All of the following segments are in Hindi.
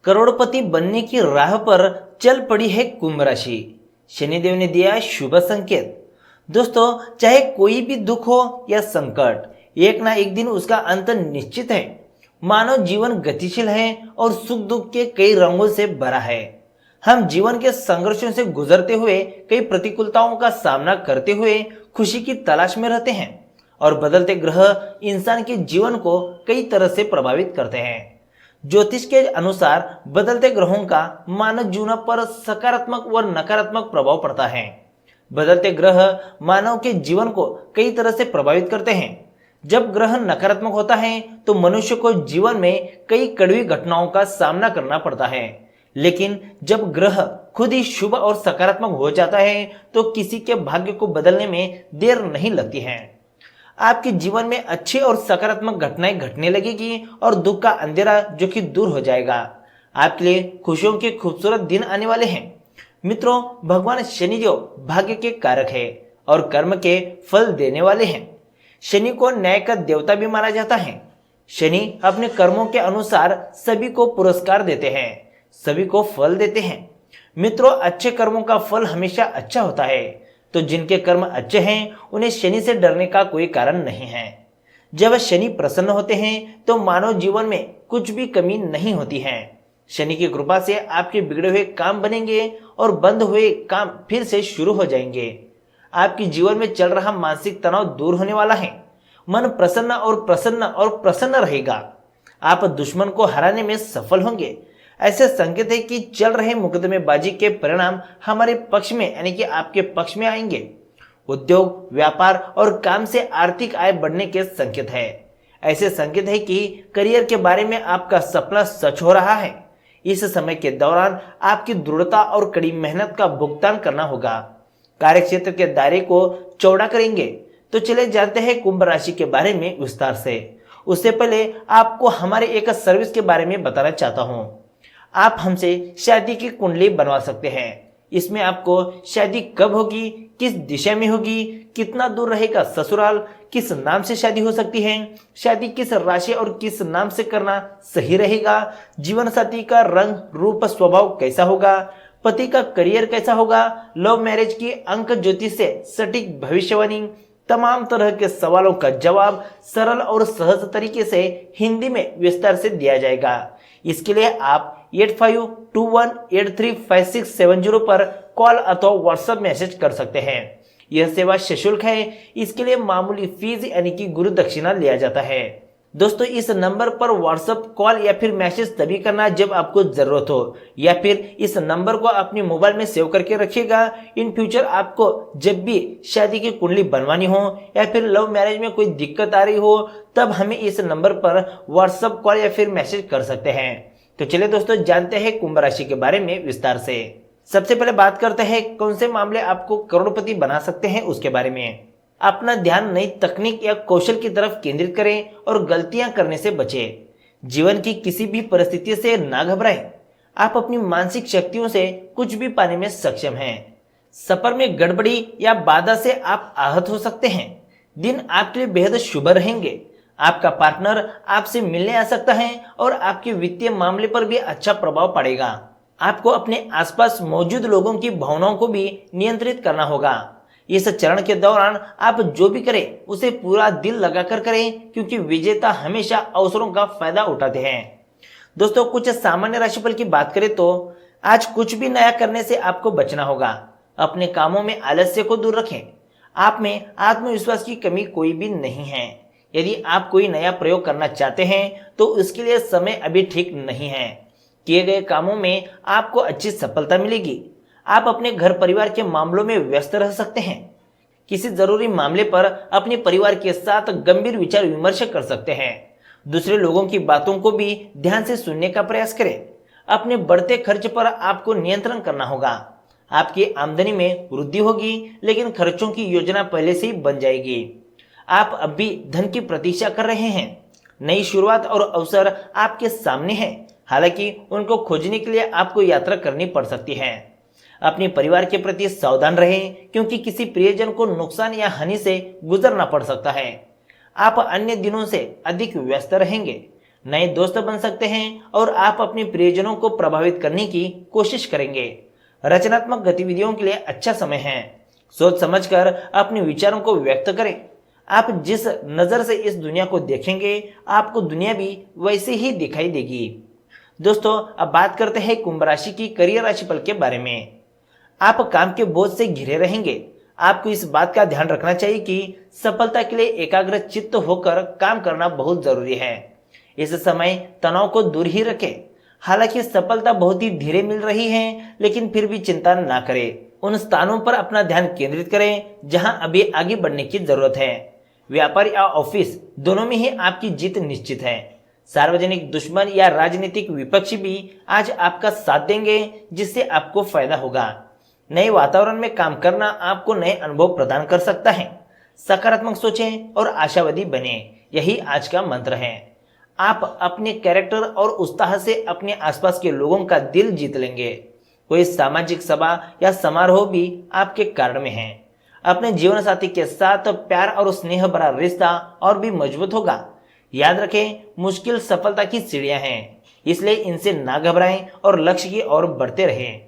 करोड़पति बनने की राह पर चल पड़ी है कुंभ राशि। शनिदेव ने दिया शुभ संकेत। दोस्तों, चाहे कोई भी दुख हो या संकट, एक ना एक दिन उसका अंत निश्चित है। मानव जीवन गतिशील है और सुख दुख के कई रंगों से भरा है। हम जीवन के संघर्षों से गुजरते हुए, कई प्रतिकूलताओं का सामना करते हुए खुशी की तलाश में रहते हैं और बदलते ग्रह इंसान के जीवन को कई तरह से प्रभावित करते हैं। ज्योतिष के अनुसार बदलते ग्रहों का मानव जीवन पर सकारात्मक व नकारात्मक प्रभाव पड़ता है। बदलते ग्रह मानव के जीवन को कई तरह से प्रभावित करते हैं। जब ग्रह नकारात्मक होता है तो मनुष्य को जीवन में कई कड़वी घटनाओं का सामना करना पड़ता है, लेकिन जब ग्रह खुद ही शुभ और सकारात्मक हो जाता है तो किसी के भाग्य को बदलने में देर नहीं लगती है। आपके जीवन में अच्छी और सकारात्मक घटनाएं घटने लगेगी और दुख का अंधेरा जो कि दूर हो जाएगा। आपके लिए खुशियों के खूबसूरत दिन आने वाले हैं। मित्रों, भगवान शनिदेव भाग्य के कारक है और कर्म के फल देने वाले हैं। शनि को न्याय का देवता भी माना जाता है। शनि अपने कर्मों के अनुसार सभी को पुरस्कार देते हैं, सभी को फल देते हैं। मित्रों, अच्छे कर्मों का फल हमेशा अच्छा होता है, तो जिनके कर्म अच्छे हैं उन्हें शनि से डरने का कोई कारण नहीं है। जब शनि प्रसन्न होते हैं तो मानव जीवन में कुछ भी कमी नहीं होती है। शनि की कृपा से आपके बिगड़े हुए काम बनेंगे और बंद हुए काम फिर से शुरू हो जाएंगे। आपके जीवन में चल रहा मानसिक तनाव दूर होने वाला है। मन प्रसन्न और प्रसन्न रहेगा। आप दुश्मन को हराने में सफल होंगे। ऐसे संकेत है कि चल रहे मुकदमेबाजी के परिणाम हमारे पक्ष में यानी कि आपके पक्ष में आएंगे। उद्योग, व्यापार और काम से आर्थिक आय बढ़ने के संकेत है। ऐसे संकेत है कि करियर के बारे में आपका सपना सच हो रहा है। इस समय के दौरान आपकी दृढ़ता और कड़ी मेहनत का भुगतान करना होगा। कार्यक्षेत्र के दायरे को चौड़ा करेंगे। तो चले जानते हैं कुंभ राशि के बारे में विस्तार से। उससे पहले आपको हमारे एक सर्विस के बारे में बताना चाहता हूं। आप हमसे शादी की कुंडली बनवा सकते हैं। इसमें आपको शादी कब होगी, किस दिशा में होगी, कितना दूर रहेगा ससुराल, किस नाम से शादी हो सकती है, शादी किस राशि और किस नाम से करना सही रहेगा, जीवन साथी का रंग रूप स्वभाव कैसा होगा, पति का करियर कैसा होगा, लव मैरिज की अंक ज्योतिष से सटीक भविष्यवाणी, तमाम तरह के सवालों का जवाब सरल और सहज तरीके से हिंदी में विस्तार से दिया जाएगा। इसके लिए आप 8521835670 पर कॉल अथवा व्हाट्सएप मैसेज कर सकते हैं। यह सेवा सशुल्क है। इसके लिए मामूली फीस यानी कि गुरु दक्षिणा लिया जाता है। दोस्तों, इस नंबर पर व्हाट्सएप कॉल या फिर मैसेज तभी करना जब आपको जरूरत हो, या फिर इस नंबर को अपने मोबाइल में सेव करके रखिएगा। इन फ्यूचर आपको जब भी शादी की कुंडली बनवानी हो या फिर लव मैरिज में कोई दिक्कत आ रही हो, तब हमें इस नंबर पर व्हाट्सएप कॉल या फिर मैसेज कर सकते हैं। तो चलिए दोस्तों, जानते हैं कुंभ राशि के बारे में विस्तार से। सबसे पहले बात करते हैं कौन से मामले आपको करोड़पति बना सकते हैं उसके बारे में। अपना ध्यान नई तकनीक या कौशल की तरफ केंद्रित करें और गलतियां करने से बचें। जीवन की किसी भी परिस्थिति से ना घबराएं। आप अपनी मानसिक शक्तियों से कुछ भी पाने में सक्षम हैं। सफर में गड़बड़ी या बाधा से आप आहत हो सकते हैं। दिन आपके लिए बेहद शुभ रहेंगे। आपका पार्टनर आपसे मिलने आ सकता है और आपके वित्तीय मामले पर भी अच्छा प्रभाव पड़ेगा। आपको अपने आसपास मौजूद लोगों की भावनाओं को भी नियंत्रित करना होगा। इस चरण के दौरान आप जो भी करें उसे पूरा दिल लगाकर करें, क्योंकि विजेता हमेशा अवसरों का फायदा उठाते हैं। दोस्तों, कुछ सामान्य राशिफल की बात करें तो आज कुछ भी नया करने से आपको बचना होगा। अपने कामों में आलस्य को दूर रखें। आप में आत्मविश्वास की कमी कोई भी नहीं है। यदि आप कोई नया प्रयोग करना चाहते हैं तो उसके लिए समय अभी ठीक नहीं है। किए गए कामों में आपको अच्छी सफलता मिलेगी। आप अपने घर परिवार के मामलों में व्यस्त रह सकते हैं। किसी जरूरी मामले पर अपने परिवार के साथ गंभीर विचार विमर्श कर सकते हैं। दूसरे लोगों की बातों को भी ध्यान से सुनने का प्रयास करें। अपने बढ़ते खर्च पर आपको नियंत्रण करना होगा। आपकी आमदनी में वृद्धि होगी, लेकिन खर्चों की योजना पहले से ही बन जाएगी। आप अब भी धन की प्रतीक्षा कर रहे हैं। नई शुरुआत और अवसर आपके सामने है, हालांकि उनको खोजने के लिए आपको यात्रा करनी पड़ सकती है। अपने परिवार के प्रति सावधान रहें, क्योंकि किसी प्रियजन को नुकसान या हानि से गुजरना पड़ सकता है। आप अन्य दिनों से अधिक व्यस्त रहेंगे। नए दोस्त बन सकते हैं और आप अपने प्रियजनों को प्रभावित करने की कोशिश करेंगे। रचनात्मक गतिविधियों के लिए अच्छा समय है। सोच समझकर अपने विचारों को व्यक्त करें। आप जिस नजर से इस दुनिया को देखेंगे आपको दुनिया भी वैसे ही दिखाई देगी। दोस्तों, अब बात करते हैं कुंभ राशि की करियर राशिफल के बारे में। आप काम के बोझ से घिरे रहेंगे। आपको इस बात का ध्यान रखना चाहिए कि सफलता के लिए एकाग्र चित्त होकर काम करना बहुत जरूरी है। इस समय तनाव को दूर ही रखें। हालांकि सफलता बहुत ही धीरे मिल रही है, लेकिन फिर भी चिंता ना करें। उन स्थानों पर अपना ध्यान केंद्रित करें जहां अभी आगे बढ़ने की जरूरत है। व्यापार या ऑफिस दोनों में ही आपकी जीत निश्चित है। सार्वजनिक दुश्मन या राजनीतिक विपक्षी भी आज आपका साथ देंगे, जिससे आपको फायदा होगा। नए वातावरण में काम करना आपको नए अनुभव प्रदान कर सकता है। सकारात्मक सोचें और आशावादी बने, यही आज का मंत्र है। आप अपने कैरेक्टर और उत्साह से अपने आसपास के लोगों का दिल जीत लेंगे। कोई सामाजिक सभा या समारोह भी आपके कारण में है। अपने जीवन साथी के साथ प्यार और स्नेह भरा रिश्ता और भी मजबूत होगा। याद रखें, मुश्किल सफलता की सीढ़ियां हैं, इसलिए इनसे ना घबराएं और लक्ष्य की ओर बढ़ते रहें।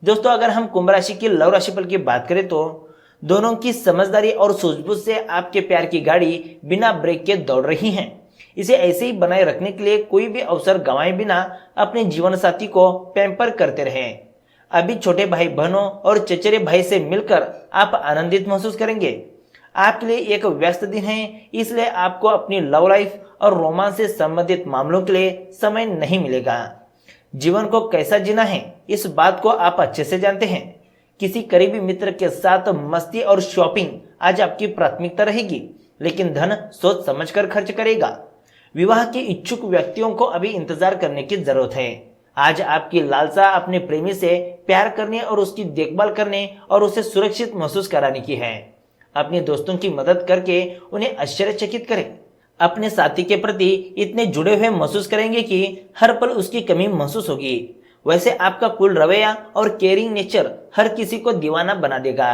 दोस्तों, अगर हम कुंभ राशि की लव राशिफल की बात करें तो दोनों की समझदारी और सूझबूझ से आपके प्यार की गाड़ी बिना ब्रेक के दौड़ रही है। इसे ऐसे ही बनाए रखने के लिए कोई भी अवसर गंवाए बिना अपने जीवन साथी को पैम्पर करते रहें। अभी छोटे भाई बहनों और चचेरे भाई से मिलकर आप आनंदित महसूस करेंगे। आपके लिए एक व्यस्त दिन है, इसलिए आपको अपनी लव लाइफ और रोमांस से संबंधित मामलों के लिए समय नहीं मिलेगा। जीवन को कैसा जीना है इस बात को आप अच्छे से जानते हैं। किसी करीबी मित्र के साथ मस्ती और शॉपिंग आज आपकी प्राथमिकता रहेगी, लेकिन धन सोच समझकर खर्च करेगा। विवाह के इच्छुक व्यक्तियों को अभी इंतजार करने की जरूरत है। आज आपकी लालसा अपने प्रेमी से प्यार करने और उसकी देखभाल करने और उसे सुरक्षित महसूस कराने की है। अपने दोस्तों की मदद करके उन्हें आश्चर्यचकित करें। अपने साथी के प्रति इतने जुड़े हुए महसूस करेंगे कि हर पल उसकी कमी महसूस होगी। वैसे आपका कूल रवैया और केयरिंग नेचर हर किसी को दीवाना बना देगा।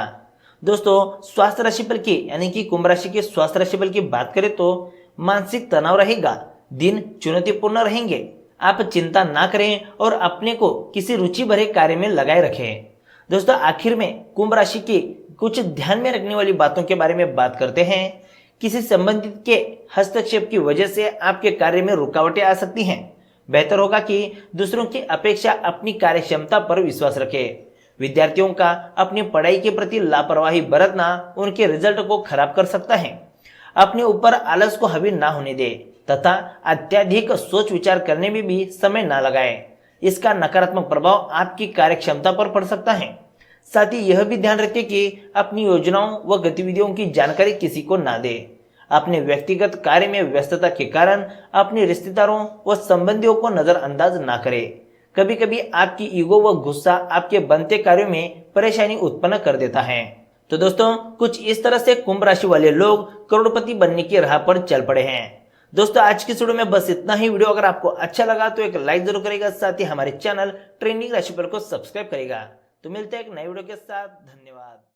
दोस्तों, स्वास्थ्य राशिफल की यानी कि कुंभ राशि के स्वास्थ्य राशिफल की बात करें तो मानसिक तनाव रहेगा। दिन चुनौतीपूर्ण रहेंगे। आप चिंता ना करें और अपने को किसी रुचि भरे कार्य में लगाए रखें। दोस्तों, आखिर में कुंभ राशि की कुछ ध्यान में रखने वाली बातों के बारे में बात करते हैं। किसी संबंधित के हस्तक्षेप की वजह से आपके कार्य में रुकावटें आ सकती हैं। बेहतर होगा कि दूसरों की अपेक्षा अपनी कार्य क्षमता पर विश्वास रखें। विद्यार्थियों का अपनी पढ़ाई के प्रति लापरवाही बरतना उनके रिजल्ट को खराब कर सकता है। अपने ऊपर आलस को हावी ना होने दे तथा अत्यधिक सोच विचार करने में भी समय ना लगाएं। इसका नकारात्मक प्रभाव आपकी कार्यक्षमता पर पड़ सकता है। साथ ही यह भी ध्यान रखें कि अपनी योजनाओं व गतिविधियों की जानकारी किसी को ना दे। अपने व्यक्तिगत कार्य में व्यस्तता के कारण अपने रिश्तेदारों व संबंधियों को नजरअंदाज ना करें। कभी कभी आपकी ईगो व गुस्सा आपके बनते कार्यों में परेशानी उत्पन्न कर देता है। तो दोस्तों, कुछ इस तरह से कुंभ राशि वाले लोग करोड़पति बनने की राह पर चल पड़े हैं। दोस्तों, आज की वीडियो में बस इतना ही। वीडियो अगर आपको अच्छा लगा तो एक लाइक जरूर करेगा, साथ ही हमारे चैनल ट्रेंडिंग राशिफल को सब्सक्राइब करेगा। तो मिलते हैं एक नए वीडियो के साथ। धन्यवाद।